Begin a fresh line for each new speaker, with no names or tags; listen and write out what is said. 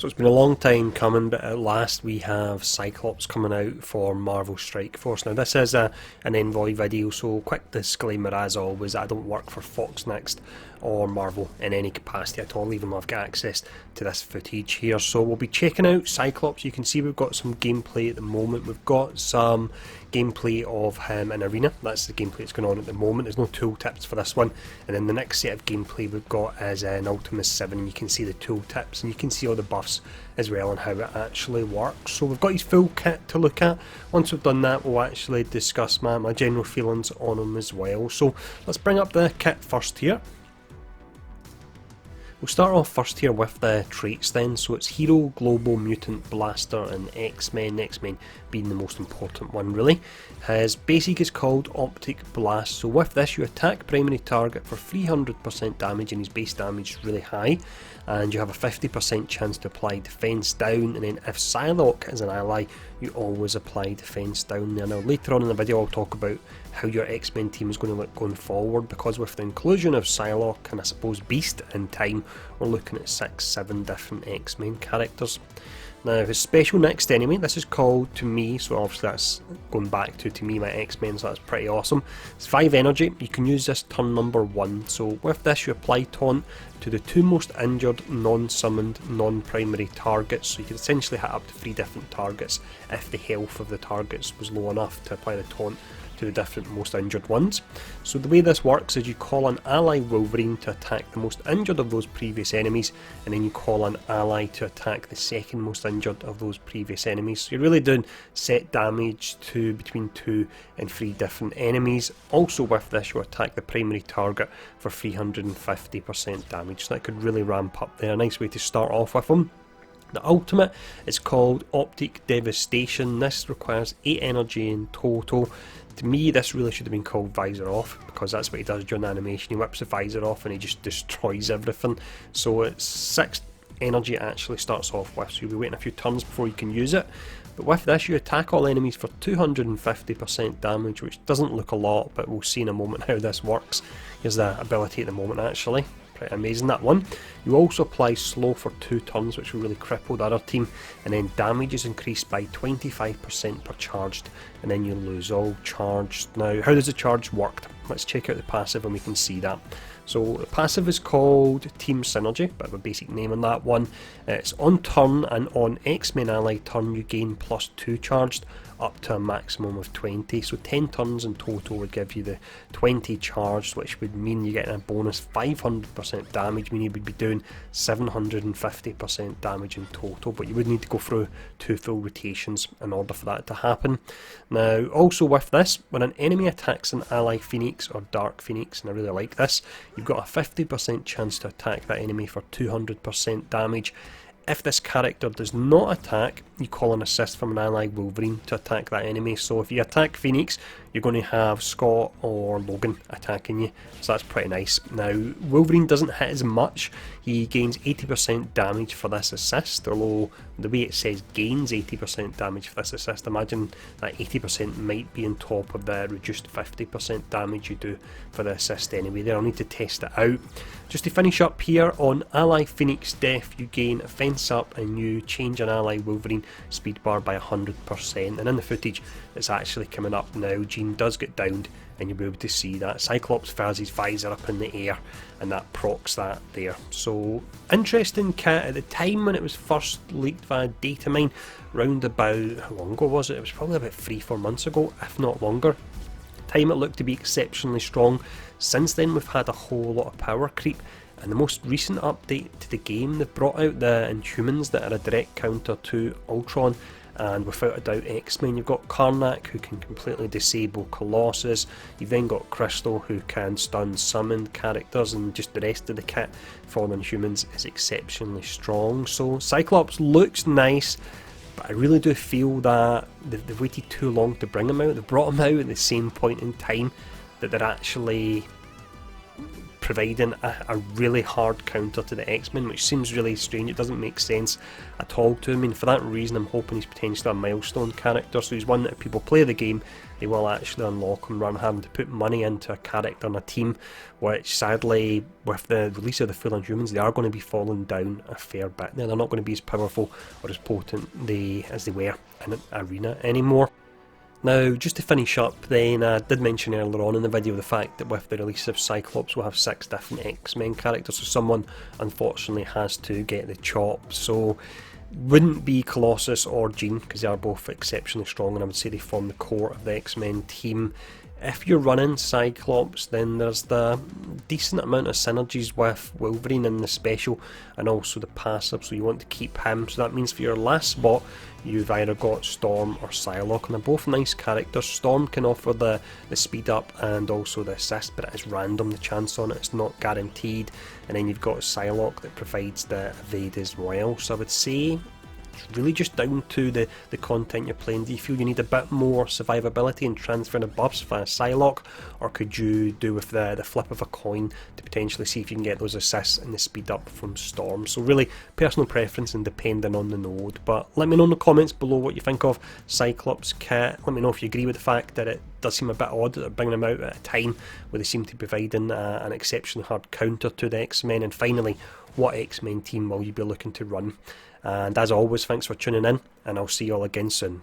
So it's been a long time coming, but at last we have Cyclops coming out for Marvel Strike Force. Now this is an Envoy video, so quick disclaimer as always, I don't work for Fox Next or Marvel in any capacity at all, even though I've got access to this footage here. So we'll be checking out Cyclops. You can see we've got some gameplay at the moment. We've got some gameplay of him in Arena. That's the gameplay that's going on at the moment. There's no tooltips for this one. And then the next set of gameplay we've got is in Ultimus 7, and you can see the tooltips and you can see all the buffs as well and how it actually works. So we've got his full kit to look at. Once we've done that, we'll actually discuss my general feelings on him as well. So let's bring up the kit first here. We'll start off first here with the traits then. So it's Hero, Global, Mutant, Blaster and X-Men. X-Men being the most important one really. His basic is called Optic Blast. So with this you attack primary target for 300% damage, and his base damage is really high. And you have a 50% chance to apply defense down, and then if Psylocke is an ally, you always apply defense down there. Now later on in the video I'll talk about how your X-Men team is going to look going forward, because with the inclusion of Psylocke and I suppose Beast in time, we're looking at 6-7 different X-Men characters. Now his special next enemy, this is called To Me, so obviously that's going back to Me, my X-Men, so that's pretty awesome. It's 5 energy, you can use this turn number 1, so with this you apply taunt to the 2 most injured, non-summoned, non-primary targets, so you can essentially hit up to 3 different targets if the health of the targets was low enough to apply the taunt to the different most injured ones. So the way this works is you call an ally Wolverine to attack the most injured of those previous enemies, and then you call an ally to attack the second most injured of those previous enemies. So you're really doing set damage to between 2 and 3 different enemies. Also with this you attack the primary target for 350% damage, so that could really ramp up there. A nice way to start off with them. The ultimate is called Optic Devastation. This requires 8 energy in total. To me, this really should have been called Visor Off, because that's what he does during the animation. He whips the visor off and he just destroys everything. So it's 6 energy it actually starts off with, so you'll be waiting a few turns before you can use it. But with this you attack all enemies for 250% damage, which doesn't look a lot, but we'll see in a moment how this works. Here's the ability at the moment actually. Pretty amazing, that one. You also apply slow for 2 turns, which will really cripple the other team, and then damage is increased by 25% per charged, and then you lose all charged. Now how does the charge work? Let's check out the passive and we can see that. So the passive is called Team Synergy, bit of a basic name on that one. It's on turn, and on X-Men ally turn you gain +2 charged up to a maximum of 20, so 10 turns in total would give you the 20 charged, which would mean you're getting a bonus 500% damage, meaning you would be doing 750% damage in total, but you would need to go through 2 full rotations in order for that to happen. Now also with this, when an enemy attacks an ally Phoenix or Dark Phoenix, and I really like this, you've got a 50% chance to attack that enemy for 200% damage. If this character does not attack, you call an assist from an ally Wolverine to attack that enemy. So if you attack Phoenix, you're going to have Scott or Logan attacking you, so that's pretty nice. Now Wolverine doesn't hit as much, he gains 80% damage for this assist, although the way it says gains 80% damage for this assist, imagine that 80% might be on top of the reduced 50% damage you do for the assist anyway. There, I'll need to test it out. Just to finish up here, on ally Phoenix death you gain a fence up and you change an ally Wolverine speed bar by 100%, and in the footage that's actually coming up now, Jean does get downed and you'll be able to see that Cyclops fires his visor up in the air and that procs that there. So interesting kit. At the time when it was first leaked via Datamine, round about, how long ago was it? It was probably about 3-4 months ago, if not longer. Time it looked to be exceptionally strong. Since then we've had a whole lot of power creep, and the most recent update to the game, they've brought out the Inhumans that are a direct counter to Ultron, and without a doubt X-Men. You've got Karnak, who can completely disable Colossus, you've then got Crystal, who can stun summoned characters, and just the rest of the kit for the Inhumans is exceptionally strong. So Cyclops looks nice, but I really do feel that they've waited too long to bring him out. They brought him out at the same point in time that they're actually providing a really hard counter to the X-Men, which seems really strange. It doesn't make sense at all to me, and for that reason I'm hoping he's potentially a milestone character, so he's one that if people play the game they will actually unlock him rather than having to put money into a character and a team, which sadly with the release of the full Inhumans they are going to be falling down a fair bit. They're not going to be as powerful or as potent as they were in Arena anymore. Now, just to finish up then, I did mention earlier on in the video the fact that with the release of Cyclops we'll have 6 different X-Men characters, so someone unfortunately has to get the chop. So wouldn't be Colossus or Jean, because they are both exceptionally strong and I would say they form the core of the X-Men team. If you're running Cyclops, then there's the decent amount of synergies with Wolverine in the special and also the passive, so you want to keep him. So that means for your last spot you've either got Storm or Psylocke, and they're both nice characters. Storm can offer the speed up and also the assist, but it is random, the chance on it, it's not guaranteed. And then you've got Psylocke that provides the evade as well. So I would say it's really just down to the content you're playing. Do you feel you need a bit more survivability and transferring of buffs via Psylocke, or could you do with the flip of a coin to potentially see if you can get those assists and the speed up from Storm? So really personal preference and depending on the node. But let me know in the comments below what you think of Cyclops kit. Let me know if you agree with the fact that it does seem a bit odd that they're bringing them out at a time where they seem to be providing an exceptionally hard counter to the X-Men. And finally, what X-Men team will you be looking to run? And as always, thanks for tuning in, and I'll see you all again soon.